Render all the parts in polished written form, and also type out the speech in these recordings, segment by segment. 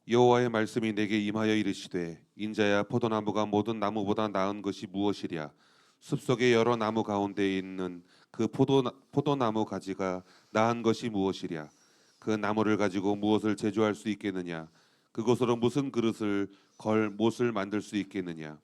여호와의 말씀이 내게 임하여 이르시되 인자야 포도나무가 모든 나무보다 나은 것이 무엇이랴 숲속의 여러 나무 가운데 있는 그 포도나무 가지가 나은 것이 무엇이랴 그 나무를 가지고 무엇을 제조할 수 있겠느냐 그것으로 무슨 그릇을 걸 못을 만들 수 있겠느냐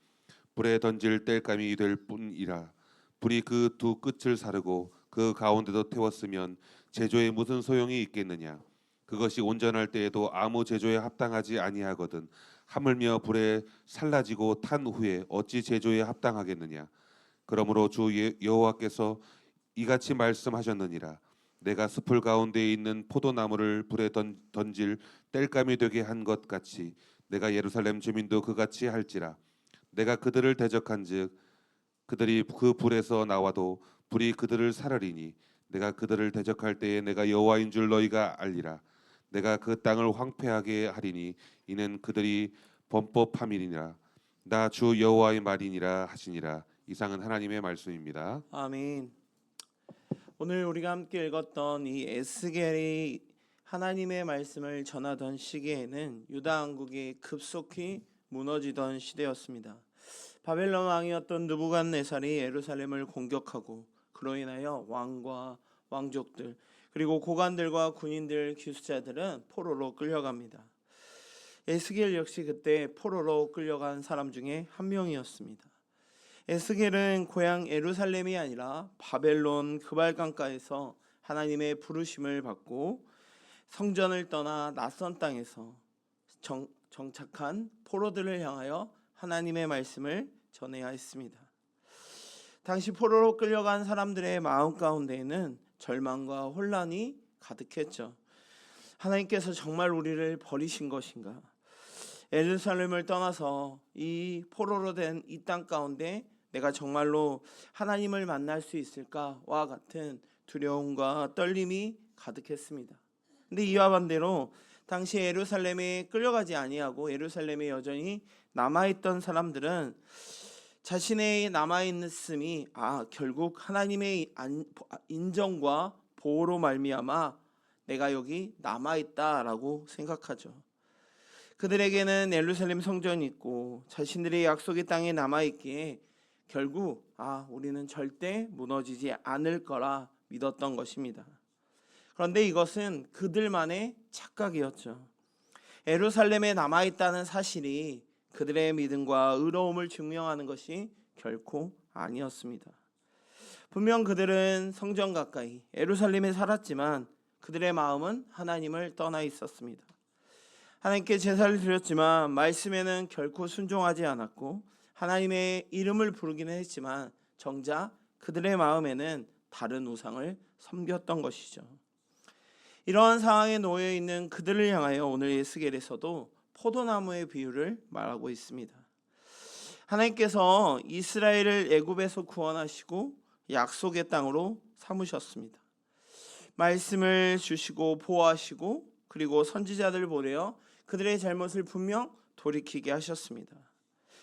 불에 던질 땔감이 될 뿐이라 불이 그 두 끝을 사르고 그 가운데도 태웠으면 제조에 무슨 소용이 있겠느냐 그것이 온전할 때에도 아무 제조에 합당하지 아니하거든 하물며 불에 살라지고 탄 후에 어찌 제조에 합당하겠느냐 그러므로 주 여호와께서 이같이 말씀하셨느니라 내가 숲을 가운데 있는 포도나무를 불에 던질 땔감이 되게 한 것 같이 내가 예루살렘 주민도 그같이 할지라 내가 그들을 대적한즉 그들이 그 불에서 나와도 불이 그들을 사르리니 내가 그들을 대적할 때에 내가 여호와인 줄 너희가 알리라 내가 그 땅을 황폐하게 하리니 이는 그들이 범법함이니라 나 주 여호와의 말이니라 하시니라. 이상은 하나님의 말씀입니다. 아멘. 오늘 우리가 함께 읽었던 이 에스겔이 하나님의 말씀을 전하던 시기에는 유다 왕국이 급속히 무너지던 시대였습니다. 바벨론 왕이었던 느부갓네살이 예루살렘을 공격하고 그로 인하여 왕과 왕족들 그리고 고관들과 군인들 기수자들은 포로로 끌려갑니다. 에스겔 역시 그때 포로로 끌려간 사람 중에 한 명이었습니다. 에스겔은 고향 예루살렘이 아니라 바벨론 그발강가에서 하나님의 부르심을 받고 성전을 떠나 낯선 땅에서 정착한 포로들을 향하여 하나님의 말씀을 전해야 했습니다. 당시 포로로 끌려간 사람들의 마음 가운데에는 절망과 혼란이 가득했죠. 하나님께서 정말 우리를 버리신 것인가? 예루살렘을 떠나서 이 포로로 된 이 땅 가운데 내가 정말로 하나님을 만날 수 있을까와 같은 두려움과 떨림이 가득했습니다. 근데 이와 반대로 당시 예루살렘에 끌려가지 아니하고 예루살렘에 여전히 남아있던 사람들은 자신의 남아있음이 결국 하나님의 인정과 보호로 말미암아 내가 여기 남아있다라고 생각하죠. 그들에게는 예루살렘 성전이 있고 자신들의 약속의 땅에 남아있기에 결국 우리는 절대 무너지지 않을 거라 믿었던 것입니다. 그런데 이것은 그들만의 착각이었죠. 예루살렘에 남아있다는 사실이 그들의 믿음과 의로움을 증명하는 것이 결코 아니었습니다. 분명 그들은 성전 가까이 예루살렘에 살았지만 그들의 마음은 하나님을 떠나 있었습니다. 하나님께 제사를 드렸지만 말씀에는 결코 순종하지 않았고 하나님의 이름을 부르기는 했지만 정작 그들의 마음에는 다른 우상을 섬겼던 것이죠. 이러한 상황에 놓여 있는 그들을 향하여 오늘 에스겔에서도 포도나무의 비유를 말하고 있습니다. 하나님께서 이스라엘을 애굽에서 구원하시고 약속의 땅으로 삼으셨습니다. 말씀을 주시고 보호하시고 그리고 선지자들을 보내어 그들의 잘못을 분명 돌이키게 하셨습니다.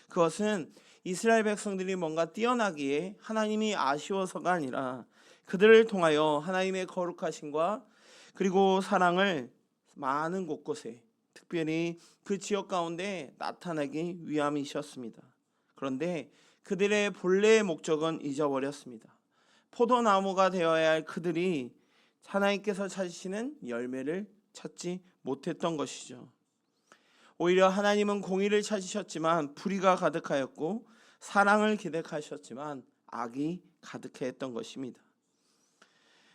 그것은 이스라엘 백성들이 뭔가 뛰어나기에 하나님이 아쉬워서가 아니라 그들을 통하여 하나님의 거룩하심과 그리고 사랑을 많은 곳곳에 특별히 그 지역 가운데 나타내기 위함이셨습니다. 그런데 그들의 본래의 목적은 잊어버렸습니다. 포도나무가 되어야 할 그들이 하나님께서 찾으시는 열매를 찾지 못했던 것이죠. 오히려 하나님은 공의를 찾으셨지만 불의가 가득하였고 사랑을 기대하셨지만 악이 가득했던 것입니다.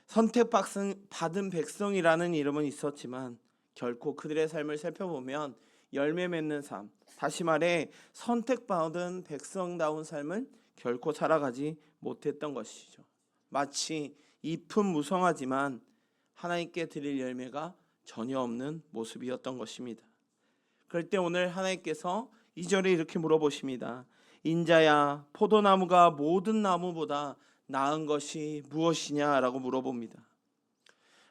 선택받은 백성이라는 이름은 있었지만 결코 그들의 삶을 살펴보면 열매 맺는 삶, 다시 말해 선택받은 백성다운 삶을 결코 살아가지 못했던 것이죠. 마치 잎은 무성하지만 하나님께 드릴 열매가 전혀 없는 모습이었던 것입니다. 그럴 때 오늘 하나님께서 2절에 이렇게 물어보십니다. 인자야 포도나무가 모든 나무보다 나은 것이 무엇이냐라고 물어봅니다.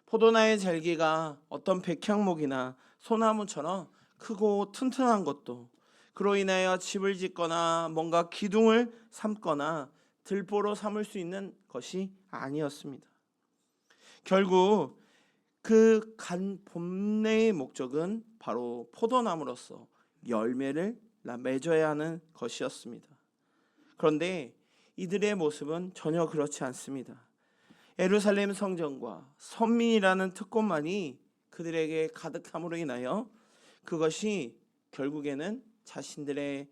포도나의 잘기가 어떤 백향목이나 소나무처럼 크고 튼튼한 것도 그로 인하여 집을 짓거나 뭔가 기둥을 삼거나 들보로 삼을 수 있는 것이 아니었습니다. 결국 그 간 본래의 목적은 바로 포도나무로서 열매를 맺어야 하는 것이었습니다. 그런데 이들의 모습은 전혀 그렇지 않습니다. 예루살렘 성전과 선민이라는 특권만이 그들에게 가득함으로 인하여 그것이 결국에는 자신들의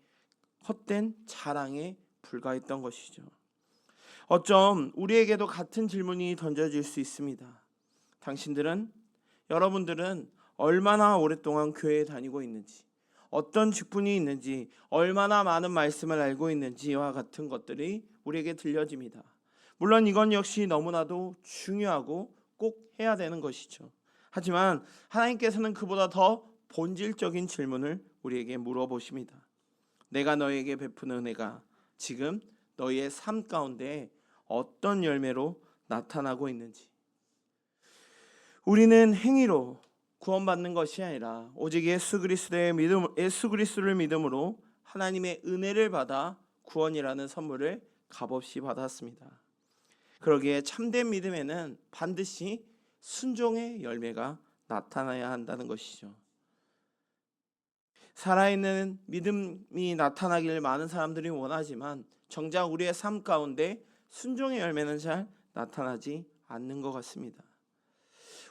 헛된 자랑에 불과했던 것이죠. 어쩜 우리에게도 같은 질문이 던져질 수 있습니다. 여러분들은 얼마나 오랫동안 교회에 다니고 있는지, 어떤 직분이 있는지, 얼마나 많은 말씀을 알고 있는지와 같은 것들이 우리에게 들려집니다. 물론 이건 역시 너무나도 중요하고 꼭 해야 되는 것이죠. 하지만 하나님께서는 그보다 더 본질적인 질문을 우리에게 물어보십니다. 내가 너에게 베푸는 은혜가 지금 너희의 삶 가운데 어떤 열매로 나타나고 있는지. 우리는 행위로 구원받는 것이 아니라 오직 예수 그리스도를 믿음으로 하나님의 은혜를 받아 구원이라는 선물을 값없이 받았습니다. 그러기에 참된 믿음에는 반드시 순종의 열매가 나타나야 한다는 것이죠. 살아있는 믿음이 나타나길 많은 사람들이 원하지만 정작 우리의 삶 가운데 순종의 열매는 잘 나타나지 않는 것 같습니다.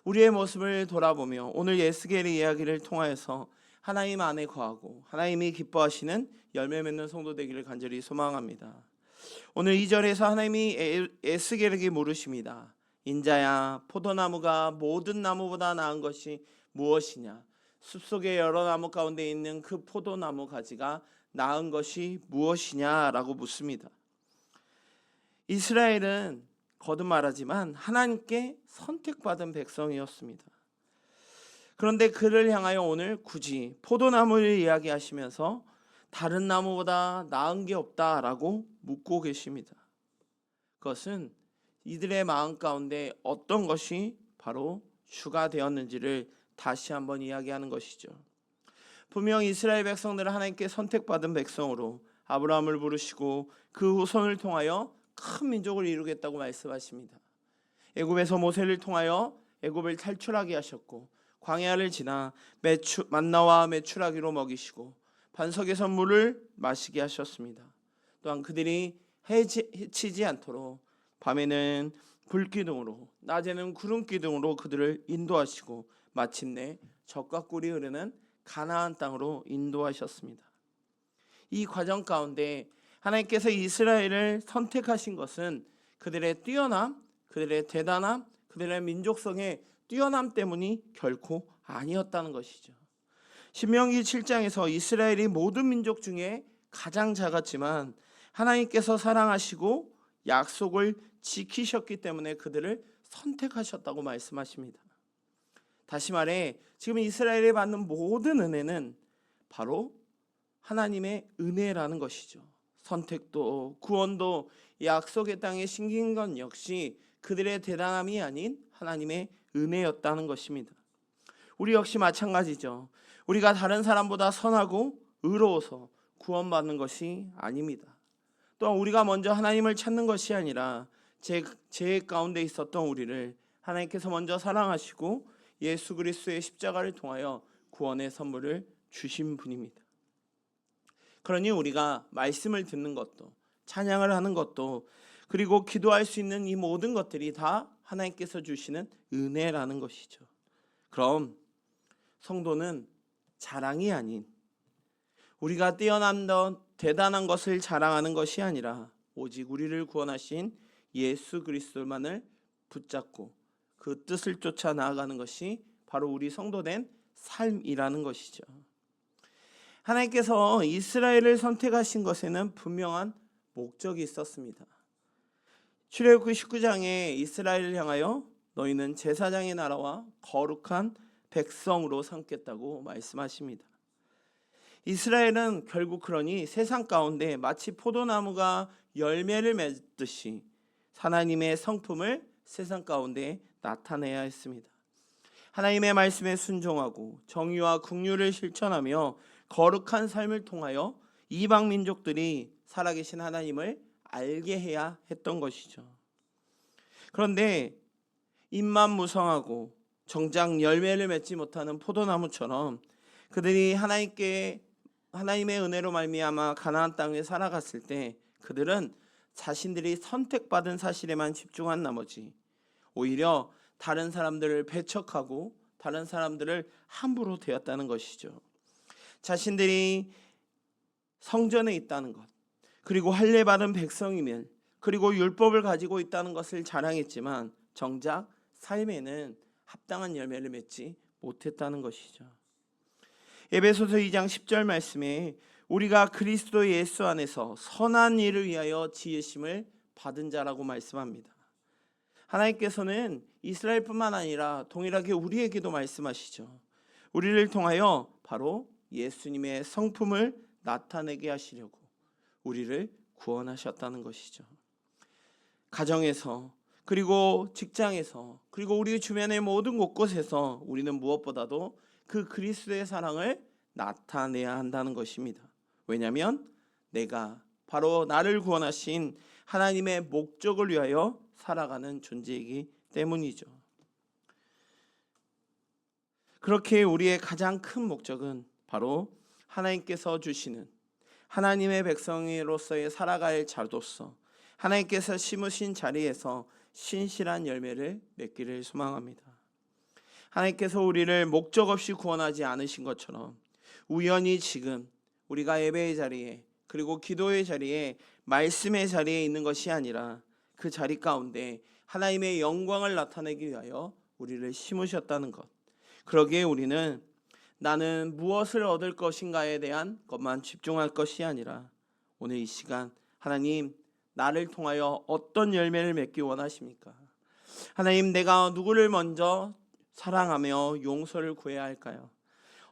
우리의 모습을 돌아보며 오늘 에스겔의 이야기를 통하여서 하나님 안에 거하고 하나님이 기뻐하시는 열매 맺는 성도 되기를 간절히 소망합니다. 오늘 2절에서 하나님이 에스겔에게 물으십니다. 인자야, 포도나무가 모든 나무보다 나은 것이 무엇이냐? 숲속의 여러 나무 가운데 있는 그 포도나무 가지가 나은 것이 무엇이냐라고 묻습니다. 이스라엘은 거듭 말하지만 하나님께 선택받은 백성이었습니다. 그런데 그를 향하여 오늘 굳이 포도나무를 이야기하시면서 다른 나무보다 나은 게 없다라고 묻고 계십니다. 그것은 이들의 마음 가운데 어떤 것이 바로 주가 되었는지를 다시 한번 이야기하는 것이죠. 분명 이스라엘 백성들은 하나님께 선택받은 백성으로 아브라함을 부르시고 그 후손을 통하여 큰 민족을 이루겠다고 말씀하십니다. 애굽에서 모세를 통하여 애굽을 탈출하게 하셨고 광야를 지나 만나와 메추라기로 먹이시고 반석에서 물을 마시게 하셨습니다. 또한 그들이 해치지 않도록 밤에는 불기둥으로 낮에는 구름기둥으로 그들을 인도하시고 마침내 젖과 꿀이 흐르는 가나안 땅으로 인도하셨습니다. 이 과정 가운데 하나님께서 이스라엘을 선택하신 것은 그들의 뛰어남, 그들의 대단함, 그들의 민족성의 뛰어남 때문이 결코 아니었다는 것이죠. 신명기 7장에서 이스라엘이 모든 민족 중에 가장 작았지만 하나님께서 사랑하시고 약속을 지키셨기 때문에 그들을 선택하셨다고 말씀하십니다. 다시 말해 지금 이스라엘이 받는 모든 은혜는 바로 하나님의 은혜라는 것이죠. 선택도 구원도 약속의 땅에 심긴 건 역시 그들의 대단함이 아닌 하나님의 은혜였다는 것입니다. 우리 역시 마찬가지죠. 우리가 다른 사람보다 선하고 의로워서 구원받는 것이 아닙니다. 또한 우리가 먼저 하나님을 찾는 것이 아니라 죄 가운데 있었던 우리를 하나님께서 먼저 사랑하시고 예수 그리스도의 십자가를 통하여 구원의 선물을 주신 분입니다. 그러니 우리가 말씀을 듣는 것도 찬양을 하는 것도 그리고 기도할 수 있는 이 모든 것들이 다 하나님께서 주시는 은혜라는 것이죠. 그럼 성도는 자랑이 아닌 우리가 뛰어난 대단한 것을 자랑하는 것이 아니라 오직 우리를 구원하신 예수 그리스도만을 붙잡고 그 뜻을 쫓아 나아가는 것이 바로 우리 성도된 삶이라는 것이죠. 하나님께서 이스라엘을 선택하신 것에는 분명한 목적이 있었습니다. 출애굽기 19장에 이스라엘을 향하여 너희는 제사장의 나라와 거룩한 백성으로 삼겠다고 말씀하십니다. 이스라엘은 결국 그러니 세상 가운데 마치 포도나무가 열매를 맺듯이 하나님의 성품을 세상 가운데 나타내야 했습니다. 하나님의 말씀에 순종하고 정의와 긍휼을 실천하며 거룩한 삶을 통하여 이방 민족들이 살아계신 하나님을 알게 해야 했던 것이죠. 그런데 입만 무성하고 정작 열매를 맺지 못하는 포도나무처럼 그들이 하나님의 은혜로 말미암아 가나안 땅에 살아갔을 때 그들은 자신들이 선택받은 사실에만 집중한 나머지 오히려 다른 사람들을 배척하고 다른 사람들을 함부로 대했다는 것이죠. 자신들이 성전에 있다는 것, 그리고 할례받은 백성이면, 그리고 율법을 가지고 있다는 것을 자랑했지만 정작 삶에는 합당한 열매를 맺지 못했다는 것이죠. 에베소서 2장 10절 말씀에 우리가 그리스도 예수 안에서 선한 일을 위하여 지으심을 받은 자라고 말씀합니다. 하나님께서는 이스라엘뿐만 아니라 동일하게 우리에게도 말씀하시죠. 우리를 통하여 바로 예수님의 성품을 나타내게 하시려고 우리를 구원하셨다는 것이죠. 가정에서, 그리고 직장에서, 그리고 우리 주변의 모든 곳곳에서 우리는 무엇보다도 그 그리스도의 사랑을 나타내야 한다는 것입니다. 왜냐하면 내가 바로 나를 구원하신 하나님의 목적을 위하여 살아가는 존재이기 때문이죠. 그렇게 우리의 가장 큰 목적은 바로 하나님께서 주시는 하나님의 백성으로서의 살아갈 자로서 하나님께서 심으신 자리에서 신실한 열매를 맺기를 소망합니다. 하나님께서 우리를 목적 없이 구원하지 않으신 것처럼 우연히 지금 우리가 예배의 자리에, 그리고 기도의 자리에, 말씀의 자리에 있는 것이 아니라 그 자리 가운데 하나님의 영광을 나타내기 위하여 우리를 심으셨다는 것. 그러기에 우리는 나는 무엇을 얻을 것인가에 대한 것만 집중할 것이 아니라 오늘 이 시간 하나님, 나를 통하여 어떤 열매를 맺기 원하십니까? 하나님, 내가 누구를 먼저 사랑하며 용서를 구해야 할까요?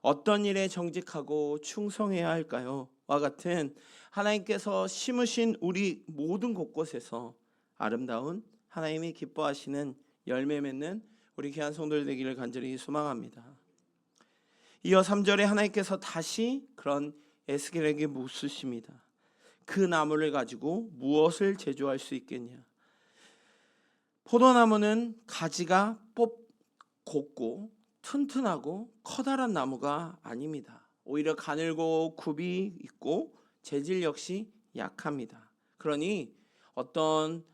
어떤 일에 정직하고 충성해야 할까요? 와 같은 하나님께서 심으신 우리 모든 곳곳에서 아름다운 하나님이 기뻐하시는 열매 맺는 우리 귀한 성도들 되기를 간절히 소망합니다. 이어 3절에 하나님께서 다시 그런 에스겔에게 묻으십니다. 그 나무를 가지고 무엇을 제조할 수 있겠냐? 포도나무는 가지가 곱고 튼튼하고 커다란 나무가 아닙니다. 오히려 가늘고 굽이 있고 재질 역시 약합니다. 그러니 어떤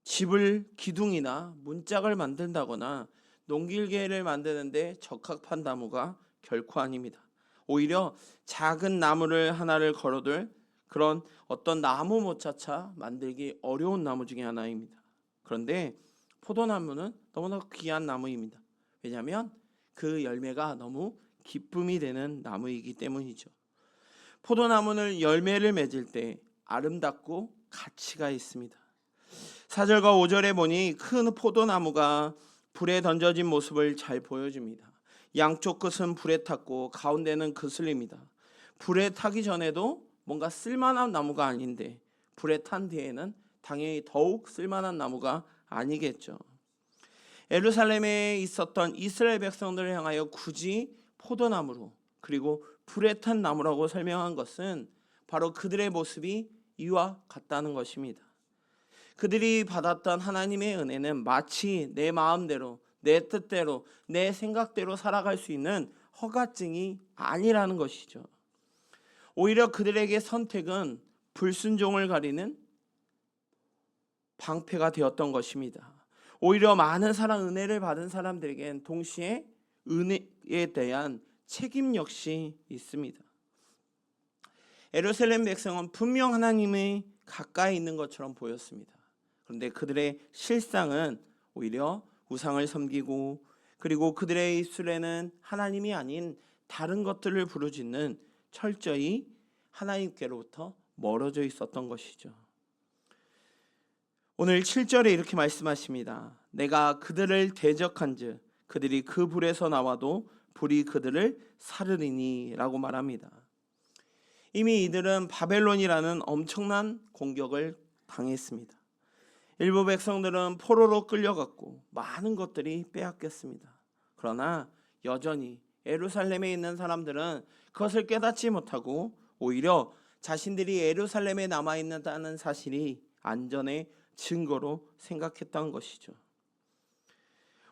집을 기둥이나 문짝을 만든다거나 농길계를 만드는데 적합한 나무가 결코 아닙니다. 오히려 작은 나무를 하나를 걸어둘 그런 어떤 나무 못차차 만들기 어려운 나무 중에 하나입니다. 그런데 포도나무는 너무나 귀한 나무입니다. 왜냐하면 그 열매가 너무 기쁨이 되는 나무이기 때문이죠. 포도나무는 열매를 맺을 때 아름답고 가치가 있습니다. 4절과 5절에 보니 큰 포도나무가 불에 던져진 모습을 잘 보여줍니다. 양쪽 끝은 불에 탔고 가운데는 그슬립니다. 불에 타기 전에도 뭔가 쓸만한 나무가 아닌데 불에 탄 뒤에는 당연히 더욱 쓸만한 나무가 아니겠죠. 예루살렘에 있었던 이스라엘 백성들을 향하여 굳이 포도나무로, 그리고 불에 탄 나무라고 설명한 것은 바로 그들의 모습이 이와 같다는 것입니다. 그들이 받았던 하나님의 은혜는 마치 내 마음대로, 내 뜻대로, 내 생각대로 살아갈 수 있는 허가증이 아니라는 것이죠. 오히려 그들에게 선택은 불순종을 가리는 방패가 되었던 것입니다. 오히려 많은 사랑, 은혜를 받은 사람들에겐 동시에 은혜에 대한 책임 역시 있습니다. 예루살렘 백성은 분명 하나님이 가까이 있는 것처럼 보였습니다. 그런데 그들의 실상은 오히려 우상을 섬기고, 그리고 그들의 입술에는 하나님이 아닌 다른 것들을 부르짖는 철저히 하나님께로부터 멀어져 있었던 것이죠. 오늘 7절에 이렇게 말씀하십니다. 내가 그들을 대적한즉 그들이 그 불에서 나와도 불이 그들을 사르리니 라고 말합니다. 이미 이들은 바벨론이라는 엄청난 공격을 당했습니다. 일부 백성들은 포로로 끌려갔고 많은 것들이 빼앗겼습니다. 그러나 여전히 예루살렘에 있는 사람들은 그것을 깨닫지 못하고 오히려 자신들이 예루살렘에 남아있다는 사실이 안전의 증거로 생각했던 것이죠.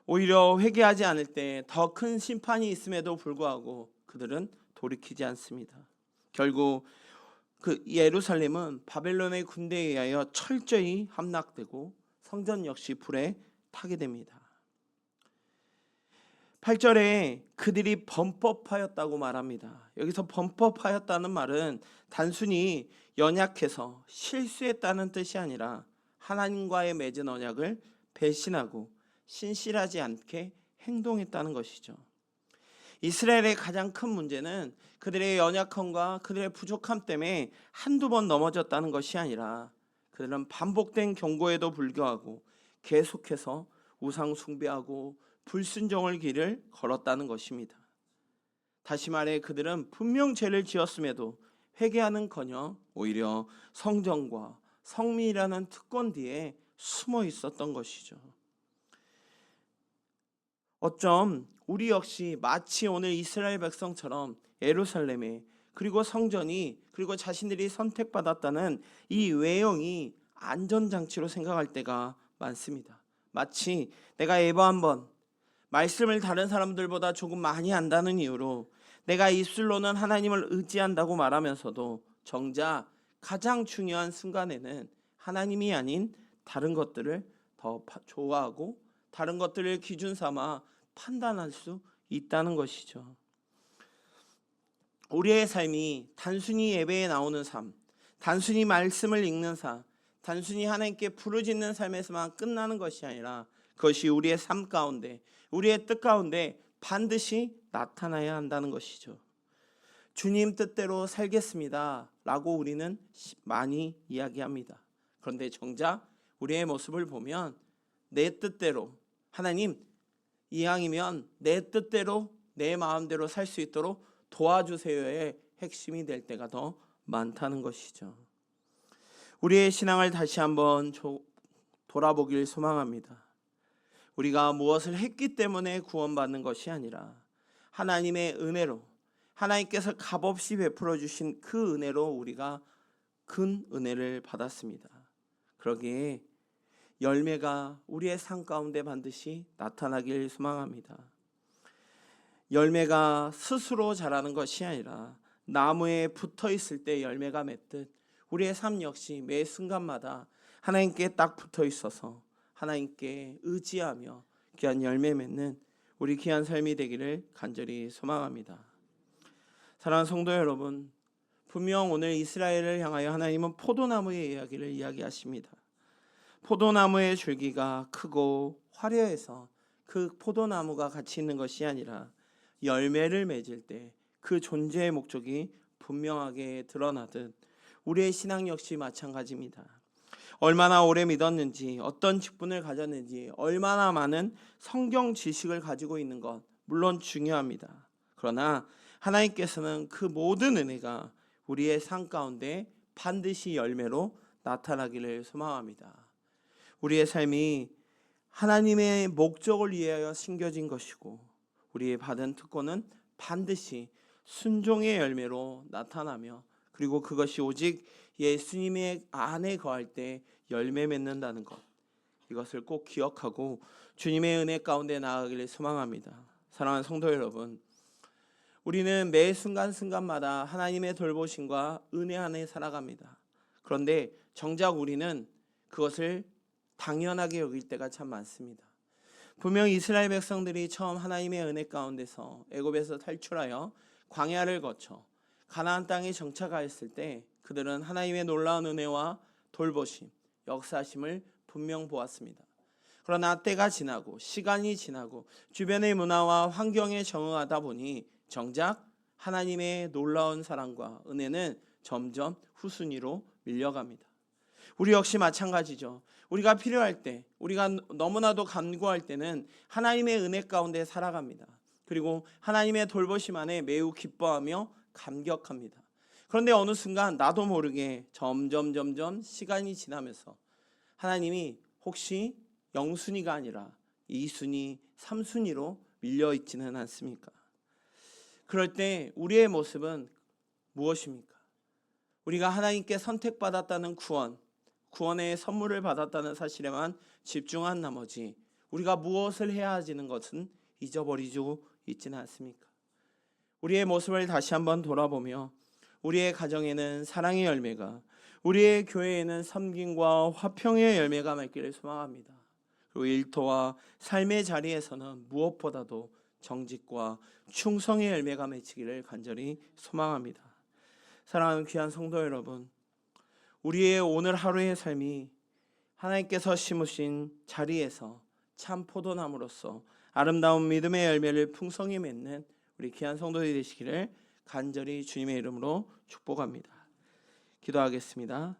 오히려 회개하지 않을 때 더 큰 심판이 있음에도 불구하고 그들은 돌이키지 않습니다. 결국 그 예루살렘은 바벨론의 군대에 의하여 철저히 함락되고 성전 역시 불에 타게 됩니다. 8절에 그들이 범법하였다고 말합니다. 여기서 범법하였다는 말은 단순히 연약해서 실수했다는 뜻이 아니라 하나님과의 맺은 언약을 배신하고 신실하지 않게 행동했다는 것이죠. 이스라엘의 가장 큰 문제는 그들의 연약함과 그들의 부족함 때문에 한두 번 넘어졌다는 것이 아니라 그들은 반복된 경고에도 불구하고 계속해서 우상 숭배하고 불순종의 길을 걸었다는 것입니다. 다시 말해 그들은 분명 죄를 지었음에도 회개하는커녕 오히려 성전과 성미라는 특권 뒤에 숨어 있었던 것이죠. 어쩜 우리 역시 마치 오늘 이스라엘 백성처럼 예루살렘에 그리고 성전이 그리고 자신들이 선택받았다는 이 외형이 안전장치로 생각할 때가 많습니다. 마치 내가 예배 한번 말씀을 다른 사람들보다 조금 많이 안다는 이유로 내가 입술로는 하나님을 의지한다고 말하면서도 정작 가장 중요한 순간에는 하나님이 아닌 다른 것들을 더 좋아하고 다른 것들을 기준 삼아 판단할 수 있다는 것이죠. 우리의 삶이 단순히 예배에 나오는 삶, 단순히 말씀을 읽는 삶, 단순히 하나님께 부르짖는 삶에서만 끝나는 것이 아니라 그것이 우리의 삶 가운데, 우리의 뜻 가운데 반드시 나타나야 한다는 것이죠. 주님 뜻대로 살겠습니다 라고 우리는 많이 이야기합니다. 그런데 정작 우리의 모습을 보면 내 뜻대로, 하나님 이왕이면 내 뜻대로 내 마음대로 살 수 있도록 도와주세요의 핵심이 될 때가 더 많다는 것이죠. 우리의 신앙을 다시 한번 돌아보길 소망합니다. 우리가 무엇을 했기 때문에 구원받는 것이 아니라 하나님의 은혜로, 하나님께서 값없이 베풀어 주신 그 은혜로 우리가 큰 은혜를 받았습니다. 그러기에 열매가 우리의 삶 가운데 반드시 나타나길 소망합니다. 열매가 스스로 자라는 것이 아니라 나무에 붙어 있을 때 열매가 맺듯 우리의 삶 역시 매 순간마다 하나님께 딱 붙어 있어서 하나님께 의지하며 귀한 열매 맺는 우리 귀한 삶이 되기를 간절히 소망합니다. 사랑하는 성도 여러분, 분명 오늘 이스라엘을 향하여 하나님은 포도나무의 이야기를 이야기하십니다. 포도나무의 줄기가 크고 화려해서 그 포도나무가 같이 있는 것이 아니라 열매를 맺을 때 그 존재의 목적이 분명하게 드러나듯 우리의 신앙 역시 마찬가지입니다. 얼마나 오래 믿었는지, 어떤 직분을 가졌는지, 얼마나 많은 성경 지식을 가지고 있는 것 물론 중요합니다. 그러나 하나님께서는 그 모든 은혜가 우리의 삶 가운데 반드시 열매로 나타나기를 소망합니다. 우리의 삶이 하나님의 목적을 위하여 심겨진 것이고 우리의 받은 특권은 반드시 순종의 열매로 나타나며 그리고 그것이 오직 예수님의 안에 거할 때 열매 맺는다는 것, 이것을 꼭 기억하고 주님의 은혜 가운데 나아가기를 소망합니다. 사랑하는 성도 여러분, 우리는 매 순간순간마다 하나님의 돌보심과 은혜 안에 살아갑니다. 그런데 정작 우리는 그것을 당연하게 여길 때가 참 많습니다. 분명 이스라엘 백성들이 처음 하나님의 은혜 가운데서 애굽에서 탈출하여 광야를 거쳐 가나안 땅에 정착하였을 때 그들은 하나님의 놀라운 은혜와 돌보심, 역사심을 분명 보았습니다. 그러나 때가 지나고 시간이 지나고 주변의 문화와 환경에 적응하다 보니 정작 하나님의 놀라운 사랑과 은혜는 점점 후순위로 밀려갑니다. 우리 역시 마찬가지죠. 우리가 필요할 때, 우리가 너무나도 간구할 때는 하나님의 은혜 가운데 살아갑니다. 그리고 하나님의 돌보심 안에 매우 기뻐하며 감격합니다. 그런데 어느 순간 나도 모르게 점점 시간이 지나면서 하나님이 혹시 0순위가 아니라 2순위, 3순위로 밀려있지는 않습니까? 그럴 때 우리의 모습은 무엇입니까? 우리가 하나님께 선택받았다는 구원의 선물을 받았다는 사실에만 집중한 나머지 우리가 무엇을 해야 하지는 것은 잊어버리고 있지는 않습니까? 우리의 모습을 다시 한번 돌아보며 우리의 가정에는 사랑의 열매가, 우리의 교회에는 섬김과 화평의 열매가 맺기를 소망합니다. 그리고 일터와 삶의 자리에서는 무엇보다도 정직과 충성의 열매가 맺히기를 간절히 소망합니다. 사랑하는 귀한 성도 여러분, 우리의 오늘 하루의 삶이 하나님께서 심으신 자리에서 참 포도나무로서 아름다운 믿음의 열매를 풍성히 맺는 우리 귀한 성도들이 되시기를 간절히 주님의 이름으로 축복합니다. 기도하겠습니다.